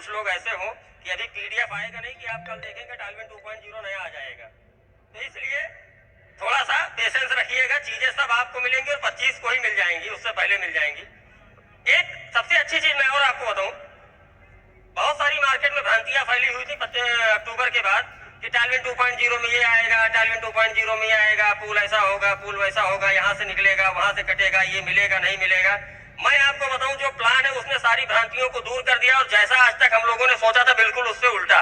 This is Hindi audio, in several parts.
कुछ लोग ऐसे हो कि अभी पीडीएफ आएगा नहीं कि आप कल देखेंगे टालविन 2.0 नया आ जाएगा। तो इसलिए थोड़ा सा पेशेंस रखिएगा, चीजें सब आपको मिलेंगी और 25 को ही मिल जाएंगी, उससे पहले मिल जाएंगी। एक सबसे अच्छी चीज मैं और आपको बताऊं, बहुत सारी मार्केट में भ्रांतियां फैली हुई थी अक्टूबर के बाद कि टालविन 2.0 में ये आएगा, टालविन 2.0 में ये आएगा, पूल ऐसा होगा, पूल वैसा होगा, यहाँ से निकलेगा, वहां से कटेगा, ये मिलेगा नहीं मिलेगा। मैं आपको बताऊं जो प्लान है उसने सारी भ्रांतियों को दूर कर दिया और जैसा आज तक हम लोगों ने सोचा था बिल्कुल उससे उल्टा।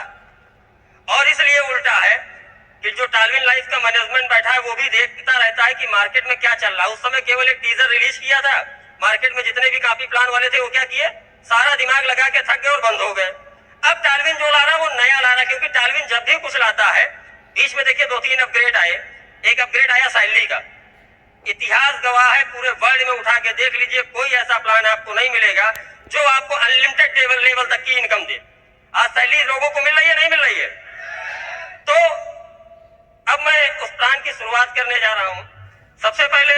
और इसलिए उल्टा है कि जो टालविन लाइफ का मैनेजमेंट बैठा है वो भी देखता रहता है कि मार्केट में क्या चल रहा है। उस समय केवल एक टीजर रिलीज किया था, मार्केट में जितने भी कॉपी प्लान वाले थे वो क्या किए, सारा दिमाग लगा के थक गए और बंद हो गए। अब टालविन जो ला रहा वो नया ला रहा, क्योंकि टालविन जब भी कुछ लाता है, बीच में देखिए 2-3 अपग्रेड आए। एक अपग्रेड आया साइली का, इतिहास गवाह है, पूरे वर्ल्ड में उठा के देख लीजिए, कोई ऐसा प्लान आपको नहीं मिलेगा जो आपको अनलिमिटेड लेवल तक की इनकम दे। आज सैलरी लोगों को मिल रही है, नहीं मिल रही है? तो अब मैं उस प्लान की शुरुआत करने जा रहा हूं। सबसे पहले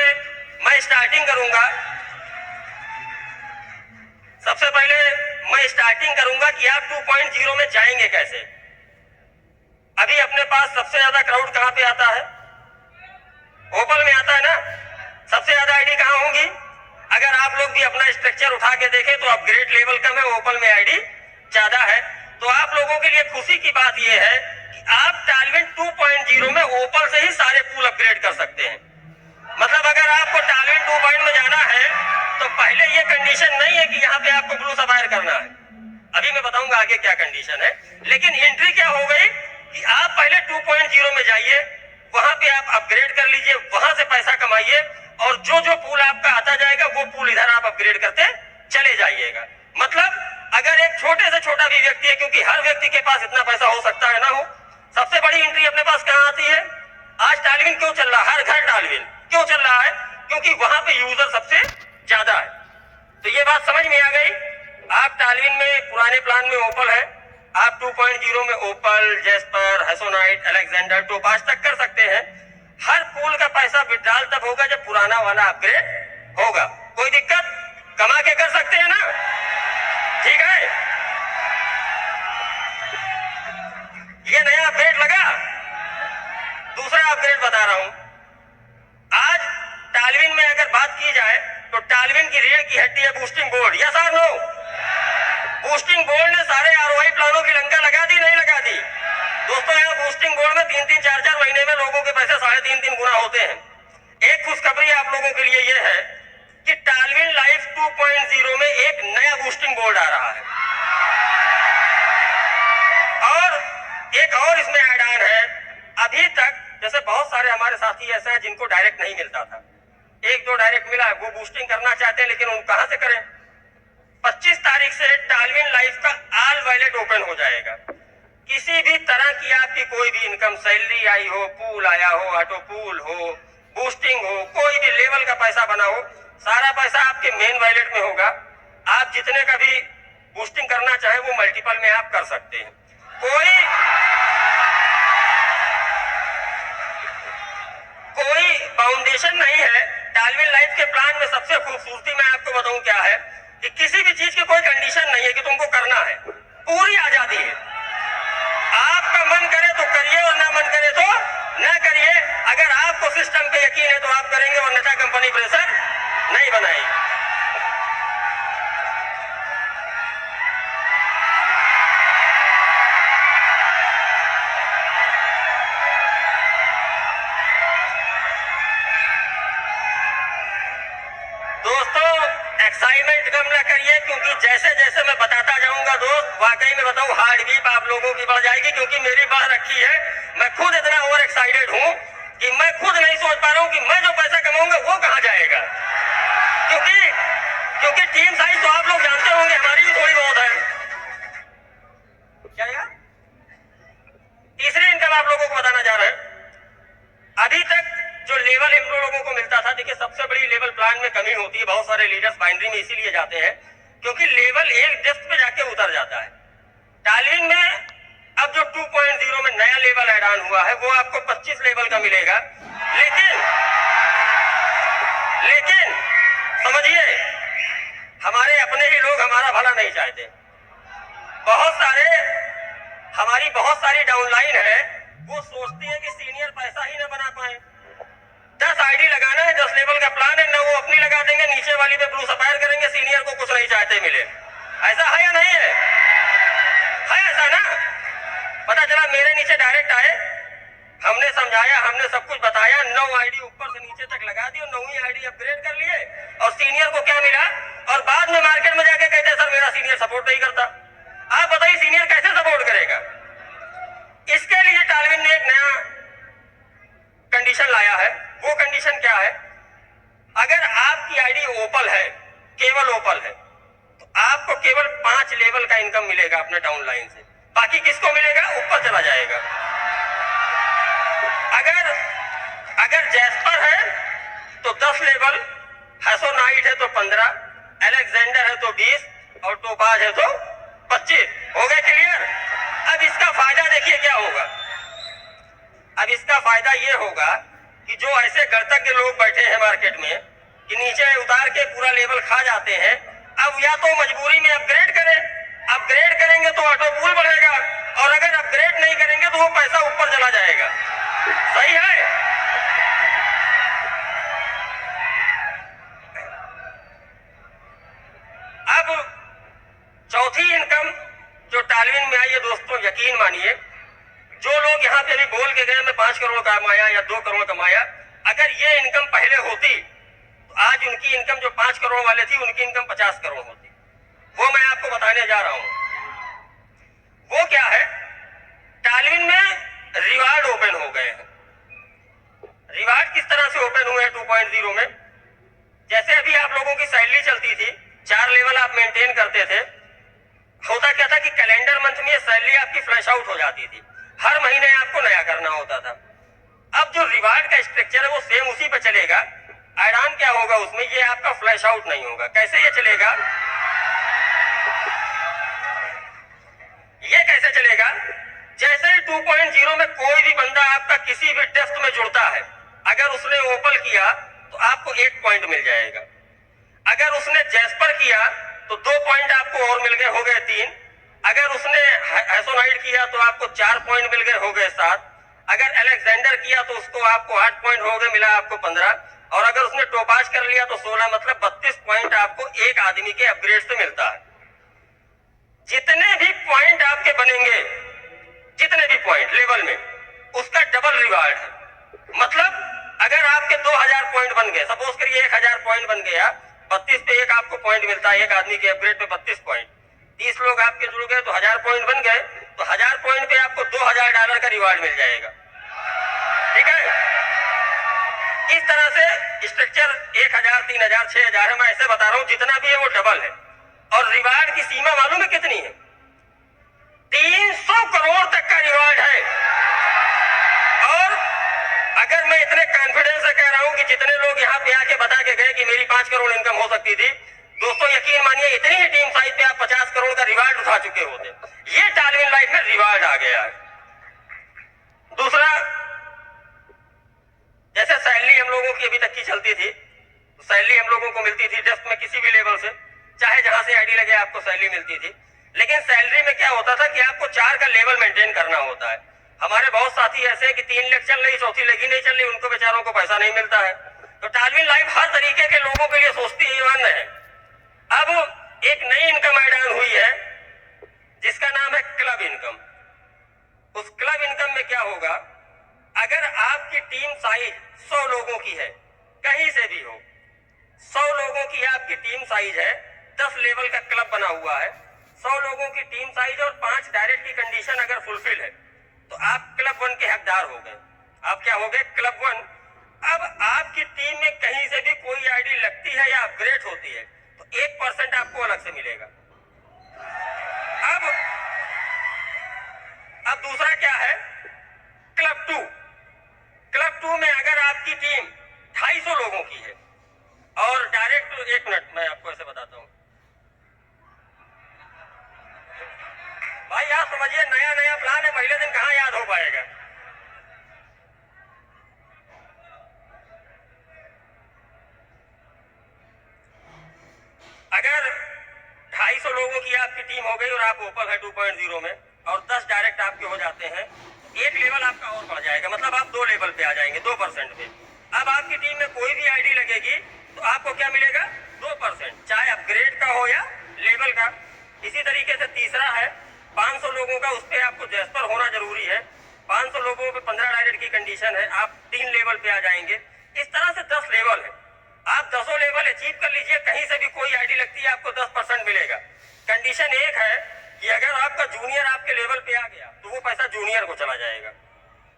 मैं स्टार्टिंग करूंगा कि आप 2.0 में जाएंगे कैसे। अभी अपने पास सबसे ज्यादा क्राउड कहां पे आता है? ओपल में आता है ना। सबसे ज्यादा आईडी कहां होंगी? अगर आप लोग भी अपना स्ट्रक्चर उठा के देखें तो अपग्रेड लेवल कम है, ओपल में आईडी ज्यादा है। तो आप लोगों के लिए खुशी की बात यह है कि आप टालविन 2.0 में ओपल से ही सारे पूल अपग्रेड कर सकते हैं। मतलब अगर आपको टालविन 2.0 में जाना है तो पहले ये कंडीशन नहीं है कि यहाँ पे आपको ब्लू सफायर करना है, अभी मैं बताऊंगा आगे क्या कंडीशन है। लेकिन एंट्री क्या हो गई कि आप पहले 2.0 में जाइए, वहां पे आप अपग्रेड कर लीजिए, वहां से पैसा कमाइए और जो जो पूल आपका आता जाएगा वो पूल इधर आप अपग्रेड करते चले जाइएगा। मतलब अगर एक छोटे से छोटा भी व्यक्ति है, क्योंकि हर व्यक्ति के पास इतना पैसा हो सकता है ना हो, सबसे बड़ी एंट्री अपने पास कहां आती है? आज टालविन क्यों चल रहा है? हर घर टालविन क्यों चल रहा है? क्योंकि वहां पे यूजर सबसे ज्यादा है। तो ये बात समझ में आ गई। आप टालविन में पुराने प्लान में ओपल है, आप 2.0 में ओपल, जेस्पर, हेसोनाइट, अलेक्जेंडर, टोपाज तक कर सकते हैं। हर पूल का पैसा विड्रॉल तब होगा जब पुराना वाला अपग्रेड होगा। कोई दिक्कत? कमा के कर सकते हैं ना? ठीक है। ये नया अपग्रेड लगा। दूसरा अपग्रेड बता रहा हूं। आज टालविन में अगर बात की जाए तो टालविन की रीढ़ की हड्डी है बूस्टिंग बोर्ड। यस और नो? बूस्टिंग बोर्ड ने सारे आरओआई प्लानों की लंका लगा दी, नहीं लगा दी? दोस्तों यहाँ बूस्टिंग बोर्ड में 3-3, 4-4 महीने में लोगों के पैसे 3.5 गुना होते हैं। एक खुशखबरी आप लोगों के लिए यह है कि टालविन लाइफ 2.0 में एक नया बूस्टिंग बोर्ड आ रहा है और एक और इसमें ऐड ऑन है। अभी तक जैसे बहुत सारे हमारे साथी ऐसे हैं जिनको डायरेक्ट नहीं मिलता था, 1-2 डायरेक्ट मिला, वो बूस्टिंग करना चाहते हैं लेकिन उन कहां से करें? 25 तारीख से टालविन लाइफ का ऑल वैलेट ओपन हो जाएगा। किसी भी तरह की आपकी कोई भी इनकम, सैलरी आई हो, पूल आया हो, ऑटो पूल हो, बूस्टिंग हो, कोई भी लेवल का पैसा बना हो, सारा पैसा आपके मेन वैलेट में होगा। आप जितने का भी बूस्टिंग करना चाहे वो मल्टीपल में आप कर सकते हैं। कोई बाउंडेशन नहीं है। टालविन लाइफ के प्लान में सबसे खूबसूरती मैं आपको बताऊं क्या है कि किसी भी चीज की कोई कंडीशन नहीं है कि तुमको करना है, पूरी आजादी है। आपका मन करे तो करिए और ना मन करे तो ना करिए। अगर आपको सिस्टम पे यकीन है तो आप करेंगे, अन्यथा कंपनी प्रेशर नहीं बनाएगी। एक्साइटमेंट कम ना करिए, क्योंकि जैसे जैसे मैं बताता जाऊंगा दोस्त, वाकई में बताऊं हार्ट बीट आप लोगों की बढ़ जाएगी, क्योंकि मेरी बढ़ रखी है। मैं खुद इतना ओवर एक्साइटेड हूं कि मैं खुद नहीं सोच पा रहा हूं कि मैं जो पैसा कमाऊंगा वो कहां जाएगा। क्योंकि टीम साइज तो आप लोग जानते होंगे, हमारी भी थोड़ी बहुत है। क्या तीसरी इनकम आप लोगों को बताना जा रहे हैं। अभी तक जो लेवल हम लोगों को मिलता था, देखिए सबसे बड़ी लेवल प्लान में कमी होती है। बहुत सारे लीडर्स बाइनरी में इसीलिए जाते हैं क्योंकि लेवल एक डेस्क पे जाके उतर जाता है। टालविन में अब जो 2.0 में नया लेवल ऐड ऑन हुआ है वो आपको 25 लेवल का मिलेगा। लेकिन समझिए, हमारे अपने ही लोग हमारा भला नहीं चाहते। बहुत हमारी बहुत सारी डाउनलाइन है, वो सोचती है कि सीनियर पैसा ही ना बना पाए। 10 आईडी लगाना है, 10 लेवल का प्लान है, ना वो अपनी लगा देंगे, नीचे वाली पे ब्लू सफायर करेंगे, सीनियर को कुछ नहीं चाहते मिले। ऐसा है या नहीं है? ऐसा ना? पता चला मेरे नीचे डायरेक्ट आए, हमने समझाया, हमने सब कुछ बताया, 9 आईडी ऊपर से नीचे तक लगा दी और 9वीं आईडी अपग्रेड कर लिए, और सीनियर को क्या मिला? और बाद में मार्केट में जाके कहते सर मेरा सीनियर सपोर्ट नहीं करता। आप बताइए सीनियर कैसे सपोर्ट करेगा? इसके लिए टालविन ने एक नया कंडीशन लाया है। वो कंडीशन क्या है? अगर आपकी आईडी ओपल है, केवल ओपल है, तो आपको केवल 5 लेवल का इनकम मिलेगा अपने डाउनलाइन से, बाकी किसको मिलेगा? ऊपर चला जाएगा। अगर जैस्पर है तो 10 लेवल, हैसोनाइट है तो 15, अलेक्जेंडर है तो 20 और टोपाज है तो 25। हो गए क्लियर? अब इसका फायदा देखिए क्या होगा। अब इसका फायदा ये होगा कि जो ऐसे गणतज्ञ लोग बैठे हैं मार्केट में कि नीचे उतार के पूरा लेवल खा जाते हैं, अब या तो मजबूरी में अपग्रेड करें, अपग्रेड करेंगे तो ऑटो पूल बढ़ेगा, और अगर अपग्रेड नहीं करेंगे तो वो पैसा ऊपर चला जाएगा। सही है? अब चौथी इनकम जो टालविन में आई है दोस्तों, यकीन मानिए, जो लोग यहाँ पे अभी बोल के गए मैं 5 करोड़ कमाया या 2 करोड़ कमाया, अगर ये इनकम पहले होती तो आज उनकी इनकम जो 5 करोड़ वाले थी, उनकी इनकम 50 करोड़ होती। वो मैं आपको बताने जा रहा हूं। वो क्या है? टालविन में रिवार्ड ओपन हो गए हैं। रिवार्ड किस तरह से ओपन हुए हैं 2.0 में? जैसे अभी आप लोगों की सैलरी चलती थी, 4 लेवल आप मेंटेन करते थे, होता क्या था कि कैलेंडर मंथ में सैलरी आपकी फ्लैश आउट हो जाती थी, हर महीने आपको नया करना होता था। अब जो रिवार्ड का स्ट्रक्चर है वो सेम उसी पे चलेगा। ऐड-ऑन क्या होगा उसमें? ये आपका फ्लैश आउट नहीं होगा। कैसे ये चलेगा? ये कैसे चलेगा? जैसे ही 2.0 में कोई भी बंदा आपका किसी भी टेस्ट में जुड़ता है, अगर उसने ओपल किया तो आपको 1 पॉइंट मिल जाएगा। अगर उसने जैस्पर किया तो 2 पॉइंट आपको और मिल गए, हो गए 3। अगर उसने हैसोनाइट किया तो आपको 4 पॉइंट मिल गए, हो गए 7। अगर अलेक्जेंडर किया तो उसको आपको 8 पॉइंट हो गए, मिला आपको 15। और अगर उसने टोपाज कर लिया तो 16, मतलब 32 पॉइंट आपको एक आदमी के अपग्रेड से मिलता है। जितने भी पॉइंट आपके बनेंगे, जितने भी पॉइंट लेवल में, उसका डबल रिवार्ड है। मतलब अगर आपके 2000 पॉइंट बन गए, सपोज करिए 1000 पॉइंट बन गया, 32 पे एक आपको पॉइंट मिलता है, एक आदमी के अपग्रेड पे 32 पॉइंट। 30 लोग आपके जुड़ गए तो 1000 पॉइंट बन गए, तो 1000 पॉइंट पे आपको $2000 का रिवार्ड मिल जाएगा। ठीक है? इस तरह से स्ट्रक्चर 1000, 3000, 6000 है। मैं ऐसे बता रहा हूं, जितना भी है वो डबल है। और रिवार्ड की सीमा मालूम है कितनी है? 300 करोड़ तक का रिवार्ड है। और अगर मैं इतने कॉन्फिडेंस से कह रहा हूं कि जितने लोग यहाँ पे आके बता के गए कि मेरी 5 करोड़ इनकम हो सकती थी, दोस्तों यकीन मानिए इतनी ही टीम साइज पे आप 50 करोड़ का रिवार्ड उठा चुके होते। ये टालविन लाइफ में रिवार्ड आ गया है। दूसरा, जैसे सैलरी हम लोगों की अभी तक की चलती थी, तो सैलरी हम लोगों को मिलती थी डेस्क में किसी भी लेवल से, चाहे जहां से आईडी लगे आपको सैलरी मिलती थी। लेकिन सैलरी में क्या होता था कि आपको 4 का लेवल मेंटेन करना होता है। हमारे बहुत साथी ऐसे हैं कि 3 लेग चल रही, चौथी लेग ही नहीं चल रही, उनको बेचारों को पैसा नहीं मिलता है। तो टालविन लाइफ हर तरीके के लोगों के लिए सोचती है, ईमान है। अब एक नई इनकम ऐड ऑन हुई है जिसका नाम है क्लब इनकम। उस क्लब इनकम में क्या होगा? अगर आपकी टीम साइज 100 लोगों की है, कहीं से भी हो, 100 लोगों की आपकी टीम साइज है, 10 लेवल का क्लब बना हुआ है, 100 लोगों की टीम साइज और 5 डायरेक्ट की कंडीशन अगर फुलफिल है, तो आप क्लब 1 के हकदार हो गए। आप क्या हो गए? क्लब 1। अब आपकी टीम में कहीं से भी कोई आईडी लगती है या अपग्रेड होती है तो 1% आपको अलग से मिलेगा। अब दूसरा क्या है? क्लब 2। क्लब 2 में अगर आपकी टीम 250 लोगों की है और डायरेक्ट, 1 मिनट मैं आपको ऐसे बताता हूं भाई, आप समझिए नया नया प्लान है, पहले दिन कहां याद हो पाएगा। अगर 250 लोगों की आपकी टीम हो गई और आप ओपन है 2.0 में, और 10 डायरेक्ट आपके हो जाते हैं, एक लेवल आपका और बढ़ जाएगा, मतलब आप 2 लेवल पे आ जाएंगे 2% पे। अब आपकी टीम में कोई भी आईडी लगेगी तो आपको क्या मिलेगा? 2%, चाहे अपग्रेड का हो या लेवल का। इसी तरीके से तीसरा है 500 लोगों का, उस पर आपको जैस्पर होना जरूरी है। 500 लोगों पे 15 डायरेक्ट की कंडीशन है, आप 3 लेवल पे आ जाएंगे। इस तरह से 10 लेवल है, आप 10 लेवल अचीव कर लीजिए, कहीं से भी कोई आईडी लगती है आपको 10% मिलेगा। कंडीशन एक है कि अगर आपका जूनियर आपके लेवल पे आ गया तो वो पैसा जूनियर को चला जाएगा।